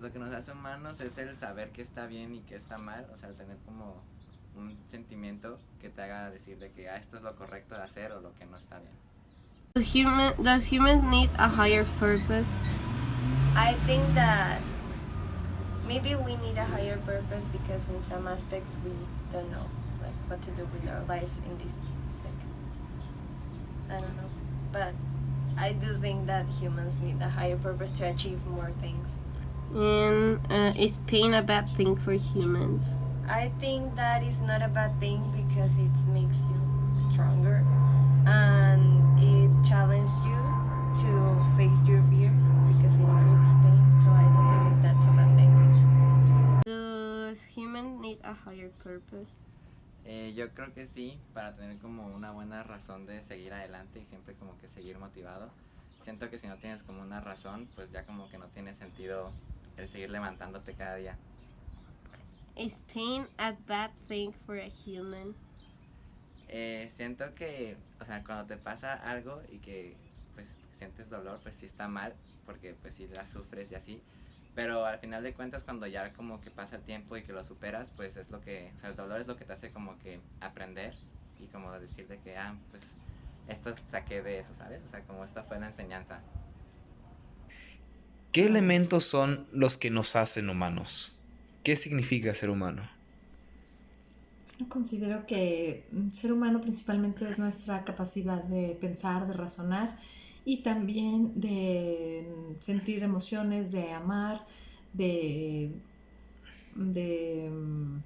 lo que nos hace humanos es el saber qué está bien y qué está mal, o sea, el tener como un sentimiento que te haga decir de que esto es lo correcto de hacer o lo que no está bien. Does humans need a higher purpose? I think that maybe we need a higher purpose because in some aspects we don't know like what to do with our lives in this, like, I don't know, but I do think that humans need a higher purpose to achieve more things. And is pain a bad thing for humans? I think that is not a bad thing because it makes you stronger and it challenges you to face your fears because it includes pain. So I don't think that's a bad thing. Does human need a higher purpose? Yo creo que sí, para tener como una buena razón de seguir adelante y siempre como que seguir motivado. Siento que si no tienes como una razón, pues ya como que no tiene sentido el seguir levantándote cada día. Is pain a bad thing for a human? Siento que, o sea, cuando te pasa algo y que pues sientes dolor, pues sí está mal, porque pues sí la sufres y así. Pero al final de cuentas, cuando ya como que pasa el tiempo y que lo superas, pues es lo que, o sea, el dolor es lo que te hace como que aprender y como decir de que, pues esto saqué de eso, ¿sabes? O sea, como esta fue la enseñanza. ¿Qué elementos son los que nos hacen humanos? ¿Qué significa ser humano? Yo considero que ser humano principalmente es nuestra capacidad de pensar, de razonar y también de sentir emociones, de amar, de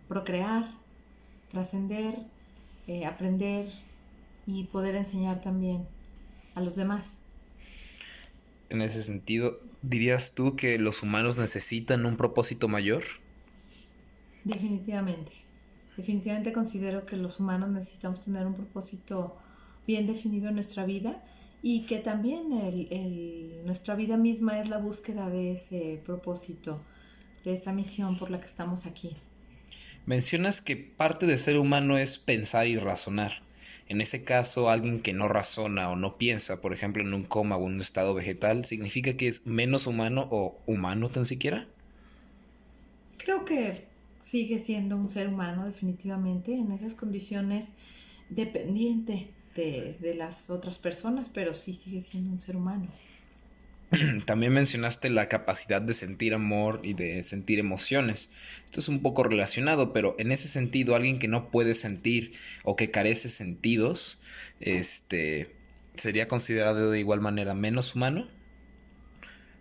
procrear, trascender, aprender y poder enseñar también a los demás. En ese sentido, ¿dirías tú que los humanos necesitan un propósito mayor? Definitivamente. Definitivamente considero que los humanos necesitamos tener un propósito bien definido en nuestra vida y que también nuestra vida misma es la búsqueda de ese propósito, de esa misión por la que estamos aquí. Mencionas que parte de ser humano es pensar y razonar. En ese caso, alguien que no razona o no piensa, por ejemplo, en un coma o en un estado vegetal, ¿significa que es menos humano o humano tan siquiera? Creo que sigue siendo un ser humano definitivamente en esas condiciones dependiente de las otras personas, pero sí sigue siendo un ser humano. También mencionaste la capacidad de sentir amor y de sentir emociones. Esto es un poco relacionado, pero en ese sentido, alguien que no puede sentir o que carece sentidos, sería considerado de igual manera menos humano.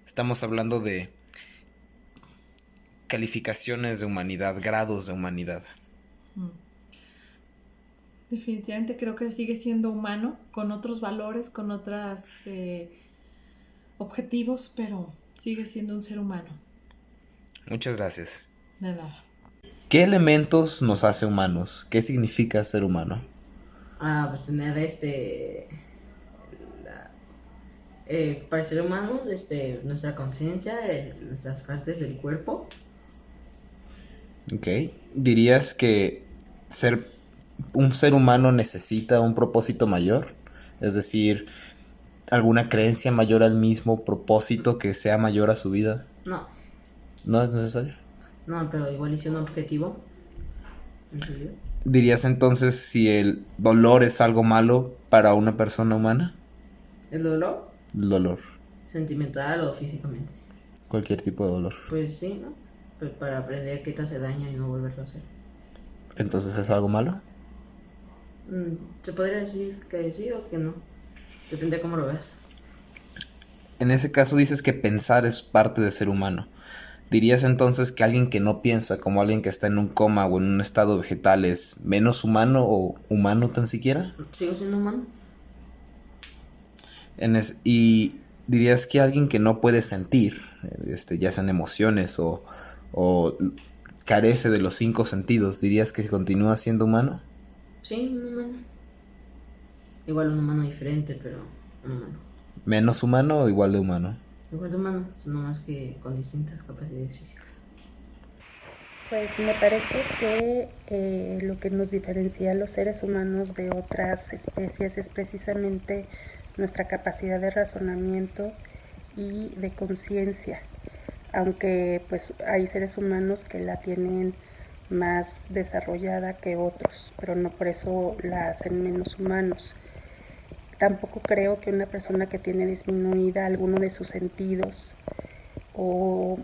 Estamos hablando de calificaciones de humanidad, grados de humanidad. Definitivamente creo que sigue siendo humano, con otros valores, con otros objetivos, pero sigue siendo un ser humano. Muchas gracias. De nada. ¿Qué elementos nos hace humanos? ¿Qué significa ser humano? Pues tener para ser humanos, nuestra conciencia, nuestras partes del cuerpo. Ok. ¿Dirías que un ser humano necesita un propósito mayor? Es decir, ¿alguna creencia mayor al mismo propósito que sea mayor a su vida? No, ¿No es necesario? no, pero igual hice un objetivo en su vida. ¿Dirías entonces si el dolor es algo malo para una persona humana? ¿El dolor? El dolor. ¿Sentimental o físicamente? Cualquier tipo de dolor. Pues sí, ¿no? Pues para aprender qué te hace daño y no volverlo a hacer. ¿Entonces es algo malo? Se podría decir que sí o que no. Depende de cómo lo veas. En ese caso dices que pensar es parte de ser humano. ¿Dirías entonces que alguien que no piensa, como alguien que está en un coma o en un estado vegetal, es menos humano o humano tan siquiera? ¿Sigo siendo humano? Y dirías que alguien que no puede sentir, ya sean emociones o carece de los 5 sentidos, ¿dirías que continúa siendo humano? Sí, un humano. Igual un humano diferente, pero un humano. ¿Menos humano o igual de humano? Igual de humano, no más que con distintas capacidades físicas. Pues me parece que lo que nos diferencia a los seres humanos de otras especies es precisamente nuestra capacidad de razonamiento y de conciencia. aunque pues hay seres humanos que la tienen más desarrollada que otros, pero no por eso la hacen menos humanos. Tampoco creo que una persona que tiene disminuida alguno de sus sentidos o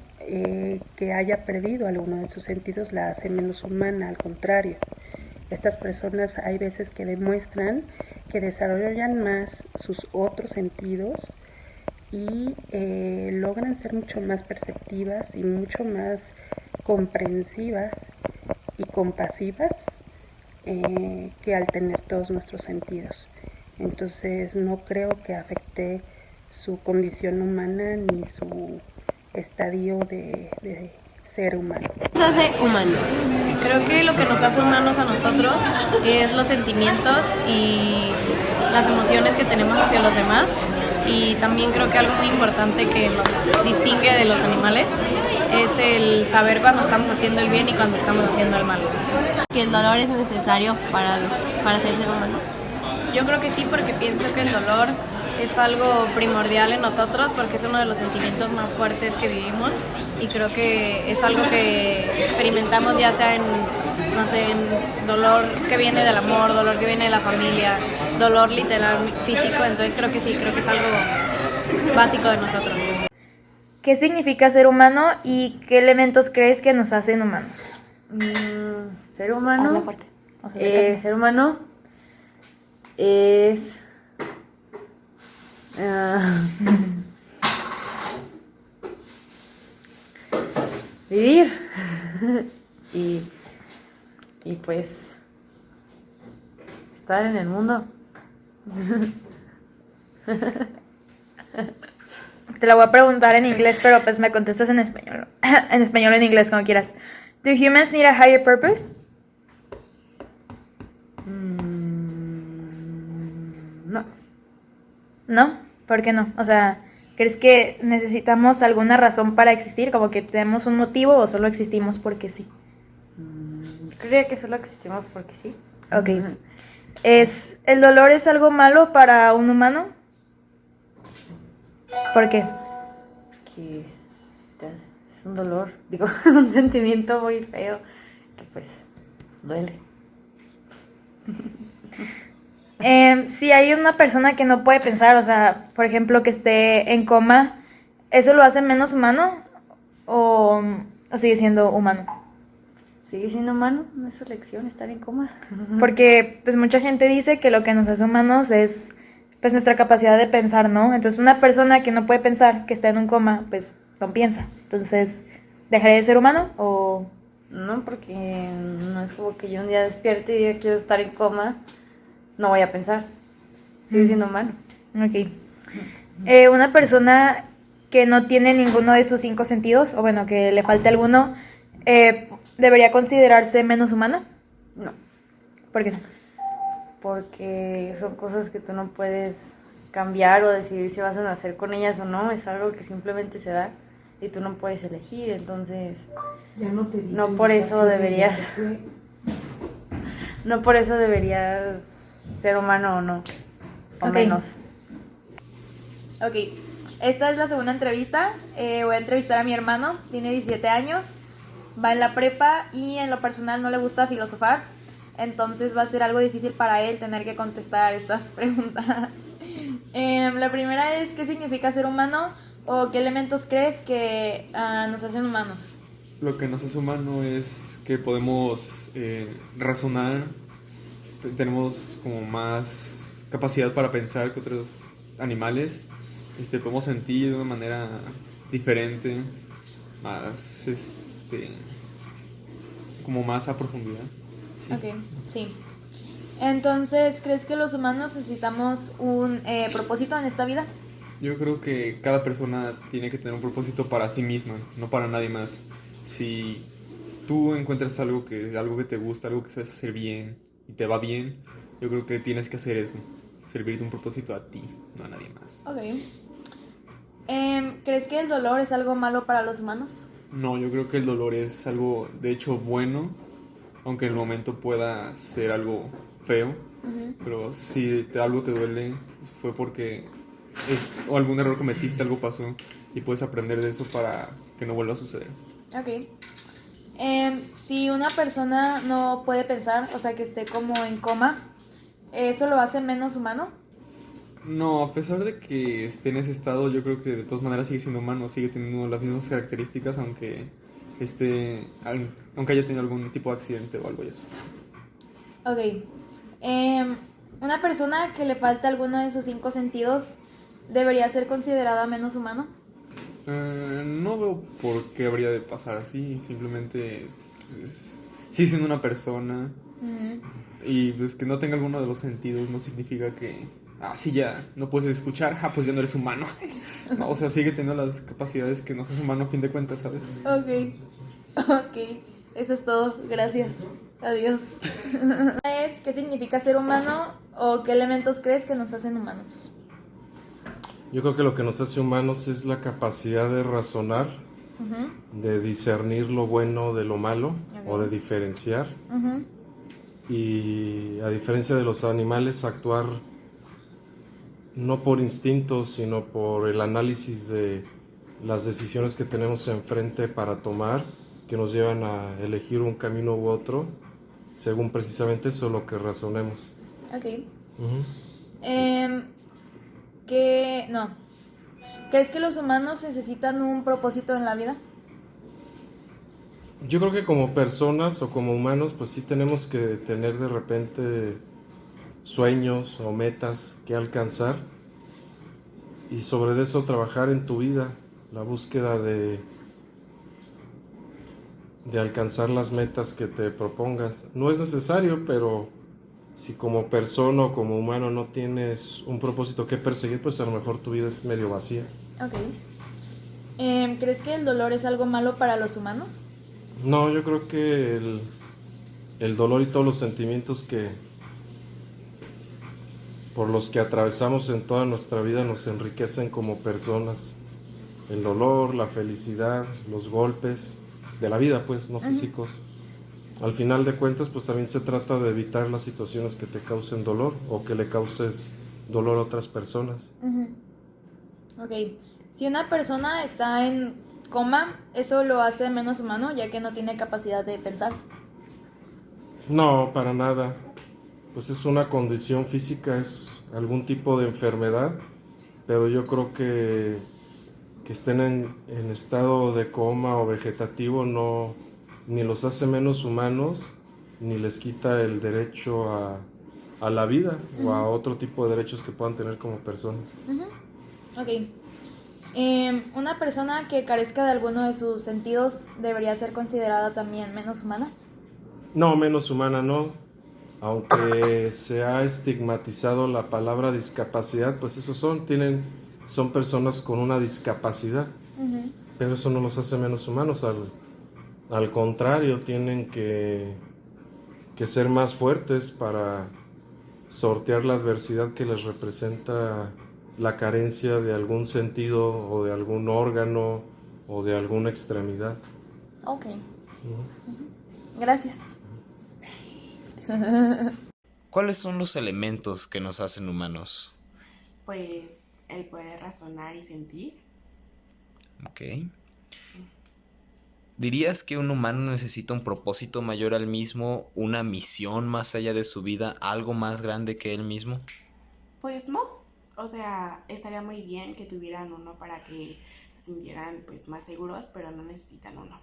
que haya perdido alguno de sus sentidos la hace menos humana, al contrario. Estas personas hay veces que demuestran que desarrollan más sus otros sentidos y logran ser mucho más perceptivas y mucho más comprensivas y compasivas que al tener todos nuestros sentidos. Entonces no creo que afecte su condición humana ni su estadio de ser humano. ¿Qué nos hace humanos? Creo que lo que nos hace humanos a nosotros es los sentimientos y las emociones que tenemos hacia los demás, y también creo que algo muy importante que nos distingue de los animales es el saber cuando estamos haciendo el bien y cuando estamos haciendo el mal. ¿Que el dolor es necesario para ser humano? Yo creo que sí, porque pienso que el dolor es algo primordial en nosotros, porque es uno de los sentimientos más fuertes que vivimos, y creo que es algo que experimentamos ya sea en, no sé, en dolor que viene del amor, dolor que viene de la familia, dolor literal físico. Entonces creo que sí, creo que es algo básico de nosotros. ¿Qué significa ser humano y qué elementos crees que nos hacen humanos? Ser humano, ser humano es vivir y pues estar en el mundo. Te la voy a preguntar en inglés, pero pues me contestas en español. En español o en inglés, como quieras. Do humans need a higher purpose? No. ¿No? ¿Por qué no? O sea, ¿crees que necesitamos alguna razón para existir? ¿Como que tenemos un motivo o solo existimos porque sí? Creo que solo existimos porque sí. Ok. ¿El dolor es algo malo para un humano? ¿Por qué? Que es un dolor, digo, un sentimiento muy feo que pues duele. Si hay una persona que no puede pensar, o sea, por ejemplo, que esté en coma, ¿eso lo hace menos humano o sigue siendo humano? Sigue siendo humano, no es su elección estar en coma. Porque pues mucha gente dice que lo que nos hace humanos es pues nuestra capacidad de pensar, ¿no? Entonces una persona que no puede pensar, que está en un coma, pues no piensa. Entonces, ¿dejaría de ser humano o...? No, porque no es como que yo un día despierte y diga quiero estar en coma, no voy a pensar. Sigue siendo humano. Ok. Una persona que no tiene ninguno de sus 5 sentidos, o bueno, que le falte alguno, ¿debería considerarse menos humana? No. ¿Por qué no? Porque son cosas que tú no puedes cambiar o decidir si vas a nacer con ellas o no, es algo que simplemente se da y tú no puedes elegir, entonces no por eso deberías ser humano o no, o Ok. menos. Ok, esta es la segunda entrevista. Voy a entrevistar a mi hermano, tiene 17 años, va en la prepa y en lo personal no le gusta filosofar. Entonces va a ser algo difícil para él tener que contestar estas preguntas. La primera es, ¿qué significa ser humano? ¿O qué elementos crees que nos hacen humanos? Lo que nos hace humano es que podemos razonar, tenemos como más capacidad para pensar que otros animales, podemos sentir de una manera diferente, más, como más a profundidad. Sí. Ok, sí. Entonces, ¿crees que los humanos necesitamos un propósito en esta vida? Yo creo que cada persona tiene que tener un propósito para sí misma, no para nadie más. Si tú encuentras algo que te gusta, algo que sabes hacer bien y te va bien, yo creo que tienes que hacer eso, servir de un propósito a ti, no a nadie más. Ok. ¿Crees que el dolor es algo malo para los humanos? No, yo creo que el dolor es algo, de hecho, bueno, aunque en el momento pueda ser algo feo, pero si algo te duele, fue porque o algún error cometiste, algo pasó, y puedes aprender de eso para que no vuelva a suceder. Ok. Si una persona no puede pensar, o sea, que esté como en coma, ¿eso lo hace menos humano? No, a pesar de que esté en ese estado, yo creo que de todas maneras sigue siendo humano, sigue teniendo las mismas características, aunque haya tenido algún tipo de accidente o algo y eso. Ok. ¿Una persona que le falta alguno de sus 5 sentidos debería ser considerada menos humano? No veo por qué habría de pasar así, simplemente pues, sigue siendo una persona. Y pues que no tenga alguno de los sentidos no significa que sí ya no puedes escuchar, pues ya no eres humano. No, o sea, sigue teniendo las capacidades que no seas humano a fin de cuentas, ¿sabes? Ok, eso es todo, gracias, adiós. ¿Qué significa ser humano o qué elementos crees que nos hacen humanos? Yo creo que lo que nos hace humanos es la capacidad de razonar, de discernir lo bueno de lo malo, o de diferenciar. Y a diferencia de los animales, actuar no por instinto, sino por el análisis de las decisiones que tenemos enfrente para tomar, que nos llevan a elegir un camino u otro, según precisamente eso lo que razonemos. Ok. ¿Crees que los humanos necesitan un propósito en la vida? Yo creo que como personas o como humanos, pues sí tenemos que tener de repente sueños o metas que alcanzar, y sobre eso trabajar en tu vida, la búsqueda de alcanzar las metas que te propongas. No es necesario, pero si como persona o como humano no tienes un propósito que perseguir, pues a lo mejor tu vida es medio vacía. Ok. ¿Crees que el dolor es algo malo para los humanos? No, yo creo que el dolor y todos los sentimientos por los que atravesamos en toda nuestra vida nos enriquecen como personas. El dolor, la felicidad, los golpes de la vida, pues, no físicos. Al final de cuentas, pues también se trata de evitar las situaciones que te causen dolor o que le causes dolor a otras personas. Ok. Si una persona está en coma, ¿eso lo hace menos humano, ya que no tiene capacidad de pensar? No, para nada. Pues es una condición física, es algún tipo de enfermedad, pero yo creo que estén en estado de coma o vegetativo no ni los hace menos humanos, ni les quita el derecho a la vida o a otro tipo de derechos que puedan tener como personas. Ok. ¿Una persona que carezca de alguno de sus sentidos debería ser considerada también menos humana? No, menos humana no. Aunque se ha estigmatizado la palabra discapacidad, pues eso son personas con una discapacidad. Pero eso no los hace menos humanos. Al contrario, tienen que ser más fuertes para sortear la adversidad que les representa la carencia de algún sentido o de algún órgano o de alguna extremidad. Ok. Gracias. ¿Cuáles son los elementos que nos hacen humanos? Pues el poder razonar y sentir. Ok. ¿Dirías que un humano necesita un propósito mayor al mismo, una misión más allá de su vida, algo más grande que él mismo? Pues no, o sea, estaría muy bien que tuvieran uno para que se sintieran pues más seguros, pero no necesitan uno.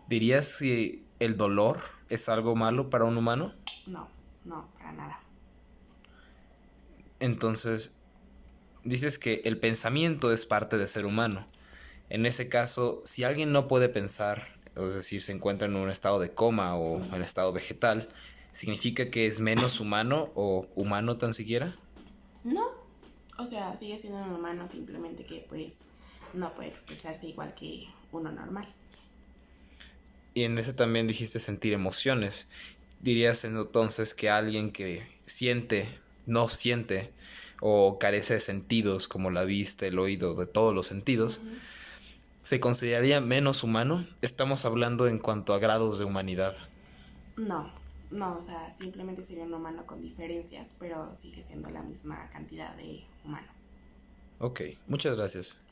¿Dirías que el dolor es algo malo para un humano? No, para nada. Entonces, dices que el pensamiento es parte de ser humano. En ese caso, si alguien no puede pensar, es decir, se encuentra en un estado de coma o en estado vegetal, ¿significa que es menos humano o humano tan siquiera? No, o sea, sigue siendo un humano, simplemente que pues no puede expresarse igual que uno normal. Y en ese también dijiste sentir emociones. ¿Dirías entonces que alguien que no siente o carece de sentidos como la vista, el oído, de todos los sentidos, se consideraría menos humano? Estamos hablando en cuanto a grados de humanidad. No, o sea, simplemente sería un humano con diferencias, pero sigue siendo la misma cantidad de humano. Ok, muchas gracias.